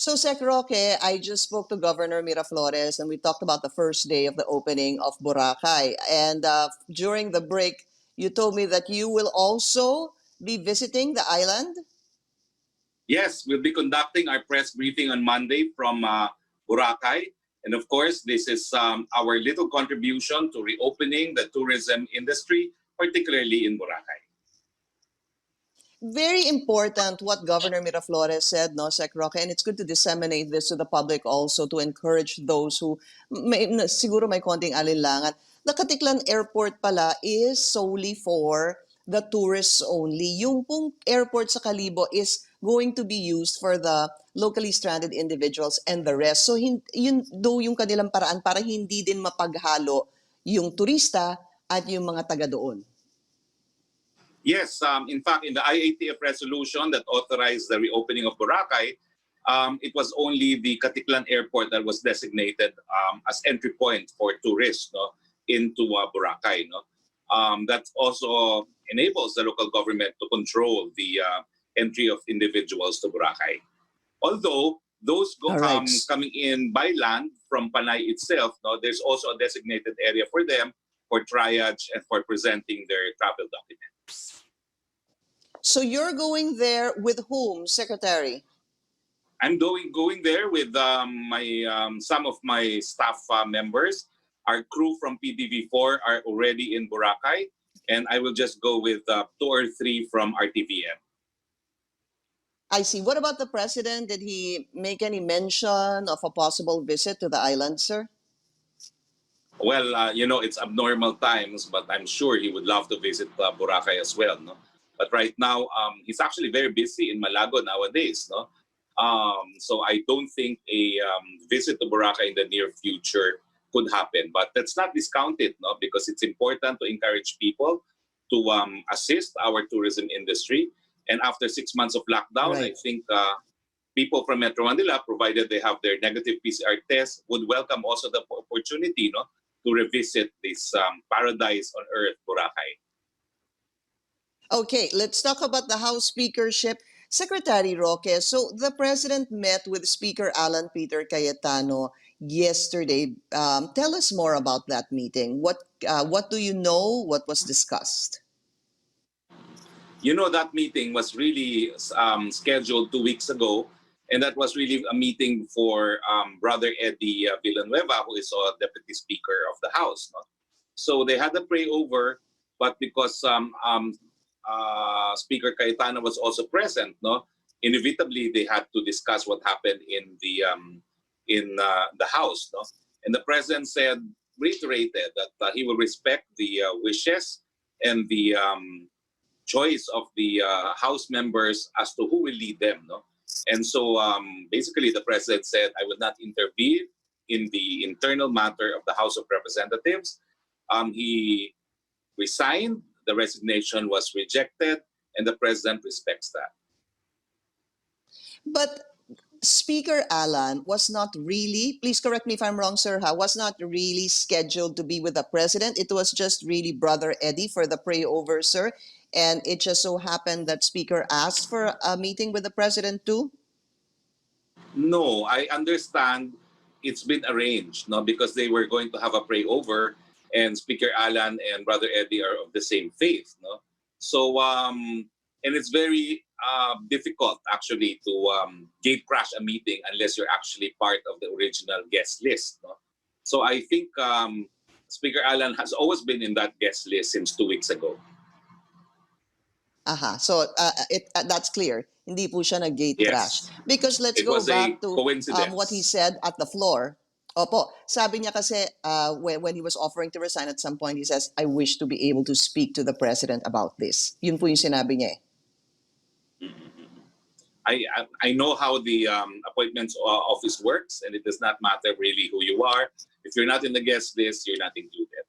So, Sec Roque, I just spoke to Governor Miraflores and we talked about the first day of the opening of Boracay. And during the break, you told me that you will also be visiting the island. Yes, we'll be conducting our press briefing on Monday from Boracay. And of course, this is our little contribution to reopening the tourism industry, particularly in Boracay. Very important what Governor Miraflores said, no, Sec Roque, and it's good to disseminate this to the public also to encourage those who siguro may konting alinlangan. The Katiklan Airport pala is solely for the tourists only. Yung pong airport sa Kalibo is going to be used for the locally stranded individuals and the rest. So yun do yung kanilang paraan para hindi din mapaghalo yung turista at yung mga taga doon. Yes, in fact, in the IATF resolution that authorized the reopening of Boracay, it was only the Katiklan Airport that was designated as entry point for tourists, no, into Boracay. No? That also enables the local government to control the entry of individuals to Boracay. Although those coming in by land from Panay itself, no, there's also a designated area for them for triage and for presenting their travel documents. So you're going there with whom, Secretary? I'm going there with some of my staff members. Our crew from PDV4 are already in Boracay, and I will just go with 2 or 3 from RTVM. I see. What about the president? Did he make any mention of a possible visit to the island, sir? Well, you know, it's abnormal times, but I'm sure he would love to visit Boracay as well. No? But right now, he's actually very busy in Malago nowadays. No? So I don't think a visit to Boracay in the near future could happen. But let's not discount it, no? Because it's important to encourage people to assist our tourism industry. And after 6 months of lockdown, I think people from Metro Manila, provided they have their negative PCR test, would welcome also the opportunity, no, to revisit this paradise on earth, Boracay. Okay, let's talk about the House Speakership. Secretary Roque, so the President met with Speaker Alan Peter Cayetano yesterday. Tell us more about that meeting. What do you know? What was discussed? You know, that meeting was really scheduled 2 weeks ago, and that was really a meeting for Brother Eddie Villanueva, who is a Deputy Speaker of the House. No? So they had a pray-over, but because Speaker Cayetano was also present, no, inevitably they had to discuss what happened in the House. No? And the President reiterated that he will respect the wishes and the choice of the House members as to who will lead them. No? And so basically the President said, I will not intervene in the internal matter of the House of Representatives. He resigned, the resignation was rejected, and the President respects that. But Speaker Alan was not really, please correct me if I'm wrong, sir, was not really scheduled to be with the President. It was just really Brother Eddie for the pray-over, sir. And it just so happened that Speaker asked for a meeting with the President too? No, I understand it's been arranged, no, because they were going to have a pray-over, and Speaker Alan and Brother Eddie are of the same faith. No? So, and it's very difficult actually to gate crash a meeting unless you're actually part of the original guest list. No? So I think Speaker Alan has always been in that guest list since 2 weeks ago. So that's clear. Hindi po siya nag-gate crash. Because let's go back to what he said at the floor. Opo, sabi niya kasi when he was offering to resign at some point, he says, I wish to be able to speak to the President about this. Yun po yung sinabi niya eh. I know how the appointments office works, and it does not matter really who you are. If you're not in the guest list, you're not included.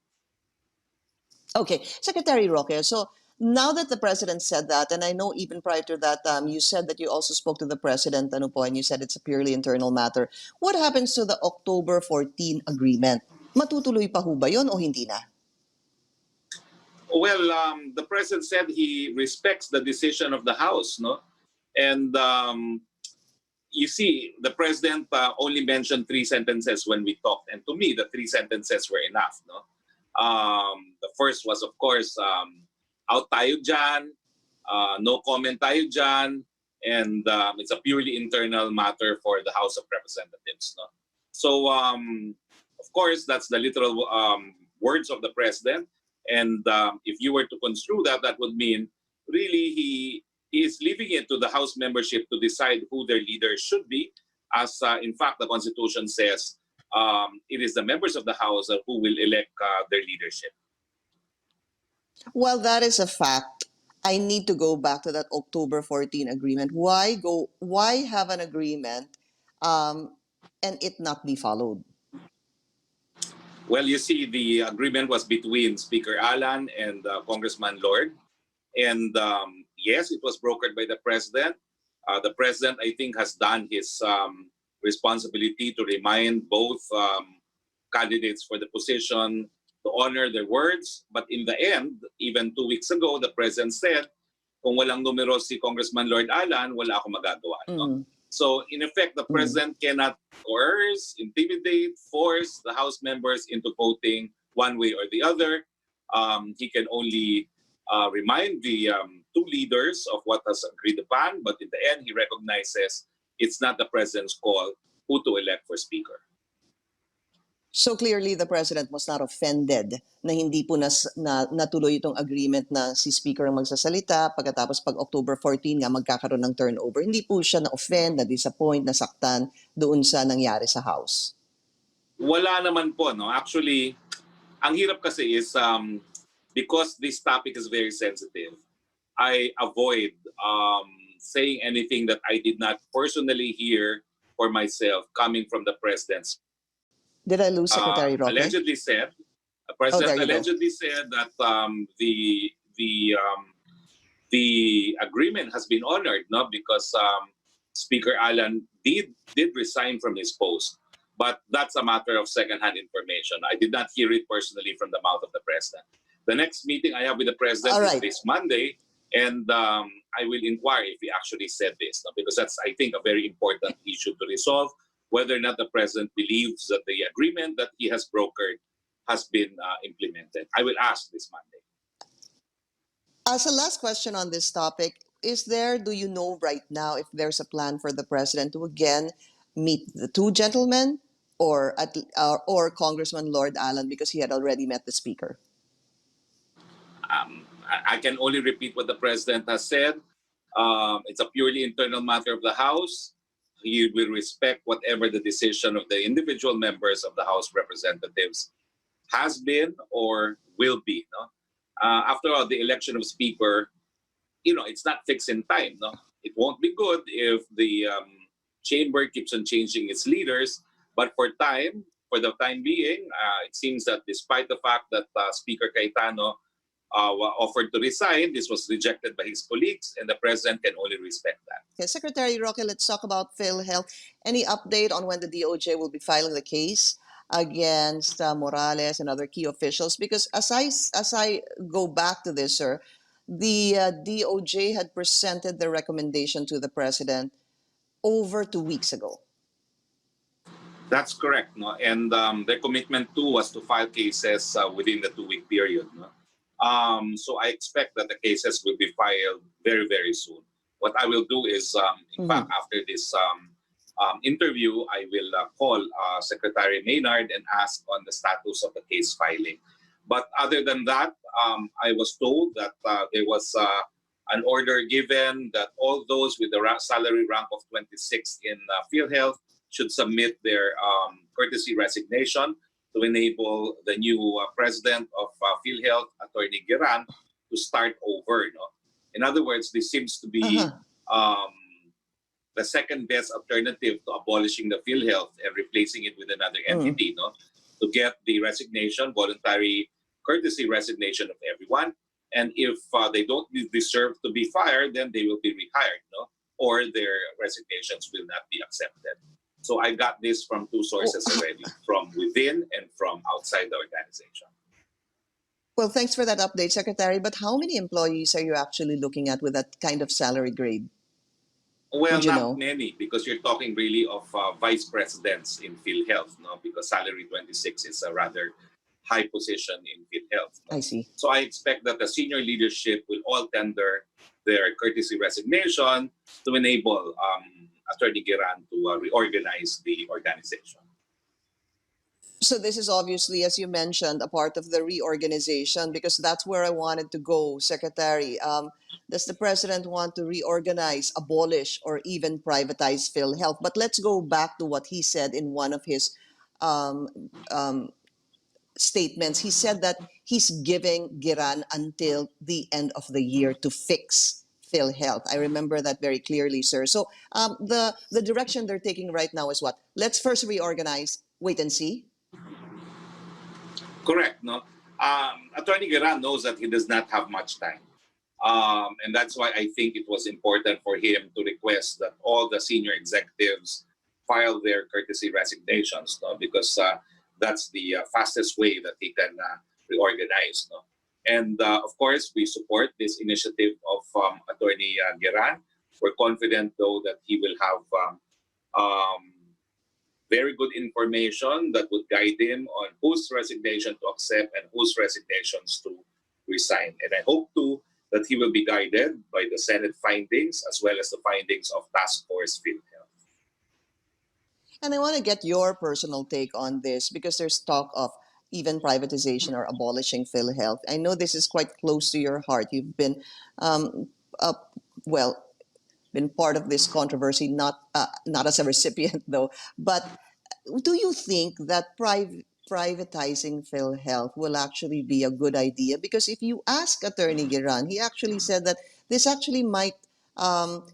Okay, Secretary Roque, so now that the President said that, and I know even prior to that, you said that you also spoke to the President, ano po, and you said it's a purely internal matter. What happens to the October 14 agreement? Matutuloy pa ho ba yun o hindi na? Well, the President said he respects the decision of the House, no? And you see, the president only mentioned 3 sentences when we talked, and to me, the 3 sentences were enough. No, the first was, of course, out tayo dyan, no comment tayo dyan, and it's a purely internal matter for the House of Representatives. No, so of course, that's the literal words of the president, and if you were to construe that, that would mean really he is leaving it to the House membership to decide who their leader should be, as in fact the Constitution says it is the members of the House who will elect their leadership. Well, that is a fact. I need to go back to that October 14 agreement. Why have an agreement and it not be followed? Well, you see, the agreement was between Speaker Alan and Congressman Lord. And yes, it was brokered by the president. The president, I think, has done his responsibility to remind both candidates for the position to honor their words. But in the end, even 2 weeks ago, the president said, kung walang numero si Congressman Lord Alan, wala akong magagawa. No? So in effect, the president cannot coerce, intimidate, force the House members into voting one way or the other. He can only remind the 2 leaders of what has agreed upon, but in the end, he recognizes it's not the president's call who to elect for speaker. So clearly, the president was not offended na hindi po natuloy itong agreement na si speaker ang magsasalita pagkatapos pag October 14 nga magkakaroon ng turnover. Hindi po siya na-offend, na-disappoint, nasaktan doon sa nangyari sa House. Wala naman po. No? Actually, ang hirap kasi is because this topic is very sensitive, I avoid saying anything that I did not personally hear for myself coming from the president's. Did I lose Secretary Roque? Allegedly said, the president allegedly go. said that the agreement has been honored, no, because Speaker Alan did resign from his post, but that's a matter of secondhand information. I did not hear it personally from the mouth of the president. The next meeting I have with the president is this Monday, and I will inquire if he actually said this, no, because that's, I think, a very important issue to resolve, whether or not the president believes that the agreement that he has brokered has been implemented. I will ask this Monday. As a last question on this topic, do you know right now if there's a plan for the president to again meet the 2 gentlemen or Congressman Lord Alan, because he had already met the speaker? I can only repeat what the president has said. It's a purely internal matter of the House. He will respect whatever the decision of the individual members of the House of Representatives has been or will be. No? After all, the election of speaker, it's not fixed in time. No, it won't be good if the chamber keeps on changing its leaders. But for the time being, it seems that despite the fact that Speaker Cayetano offered to resign, this was rejected by his colleagues, and the president can only respect that. Okay, Secretary Roque, let's talk about Philhealth. Any update on when the DOJ will be filing the case against Morales and other key officials? Because as I go back to this, sir, the DOJ had presented the recommendation to the president over 2 weeks ago. That's correct, no, and their commitment too was to file cases within the 2-week period. No? So I expect that the cases will be filed very, very soon. What I will do is, in fact, after this interview, I will call Secretary Maynard and ask on the status of the case filing. But other than that, I was told that there was an order given that all those with the salary rank of 26 in Philhealth should submit their courtesy resignation to enable the new president of Philhealth, Attorney Geran, to start over. No? In other words, this seems to be the second best alternative to abolishing the Philhealth and replacing it with another entity, no? To get the resignation, voluntary courtesy resignation of everyone. And if they don't deserve to be fired, then they will be rehired, no? Or their resignations will not be accepted. So I got this from 2 sources already, from within and from outside the organization. Well, thanks for that update, Secretary. But how many employees are you actually looking at with that kind of salary grade? Well, Would you not know? many, because you're talking really of vice presidents in Philhealth, no? Because salary 26 is a rather high position in Philhealth, I no? see. So I expect that the senior leadership will all tender their courtesy resignation to enable Attorney Giran to reorganize the organization. So this is obviously, as you mentioned, a part of the reorganization because that's where I wanted to go, Secretary. Does the president want to reorganize, abolish, or even privatize PhilHealth? But let's go back to what he said in one of his um, um, statements. He said that he's giving Giran until the end of the year to fix PhilHealth. I remember that very clearly, sir. So the direction they're taking right now is what? Let's first reorganize, wait and see. Correct, no? Attorney Giran knows that he does not have much time. And that's why I think it was important for him to request that all the senior executives file their courtesy resignations, no? Because that's the fastest way that he can reorganize. No? And of course, we support this initiative of Attorney Giran. We're confident, though, that he will have um, very good information that would guide him on whose resignation to accept and whose resignations to resign. And I hope too that he will be guided by the Senate findings as well as the findings of Task Force Philhealth. And I want to get your personal take on this because there's talk of even privatization or abolishing PhilHealth. I know this is quite close to your heart. You've been, um, uh, well, been part of this controversy, not as a recipient though. But do you think that privatizing PhilHealth will actually be a good idea? Because if you ask Attorney Giran, he actually said that this actually might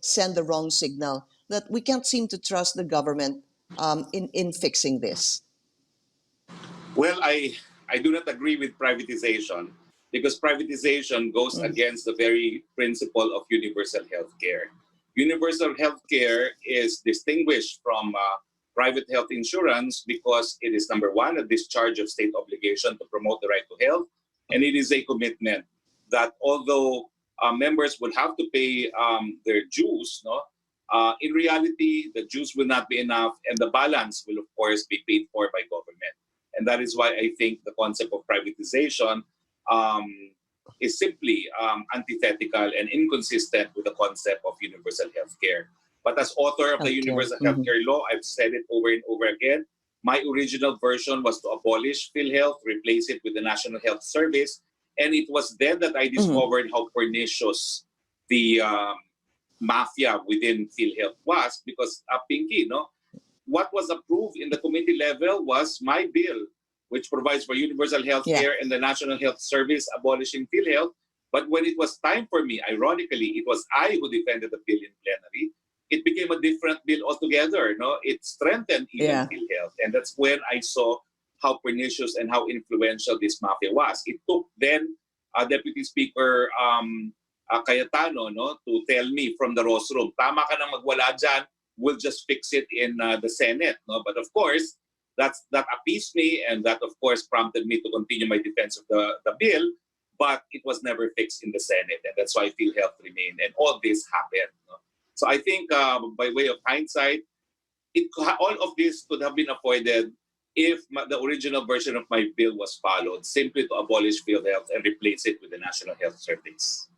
send the wrong signal that we can't seem to trust the government in fixing this. Well, I do not agree with privatization because privatization goes Mm. against the very principle of universal health care. Universal health care is distinguished from private health insurance because it is, number one, a discharge of state obligation to promote the right to health, and it is a commitment that although members will have to pay their dues, no, in reality, the dues will not be enough, and the balance will, of course, be paid for by government. And that is why I think the concept of privatization um, is simply antithetical and inconsistent with the concept of universal health care. But as author of the Healthcare. universal Mm-hmm. health care law, I've said it over and over again. My original version was to abolish PhilHealth, replace it with the National Health Service. And it was then that I Mm-hmm. discovered how pernicious the mafia within PhilHealth was because, Pinky, no? What was approved in the committee level was my bill, which provides for universal health Yeah. care and the National Health Service abolishing PhilHealth. But when it was time for me, ironically, it was I who defended the bill in plenary. It became a different bill altogether. No, it strengthened even Yeah. PhilHealth, and that's when I saw how pernicious and how influential this mafia was. It took then Deputy Speaker Cayetano, no, to tell me from the rostrum, tama ka nang magwala dyan, we'll just fix it in the Senate. No? But of course, that appeased me, and that of course prompted me to continue my defense of the bill, but it was never fixed in the Senate, and that's why PhilHealth remained, and all this happened. No? So I think by way of hindsight, all of this could have been avoided if the original version of my bill was followed, simply to abolish PhilHealth and replace it with the National Health Service.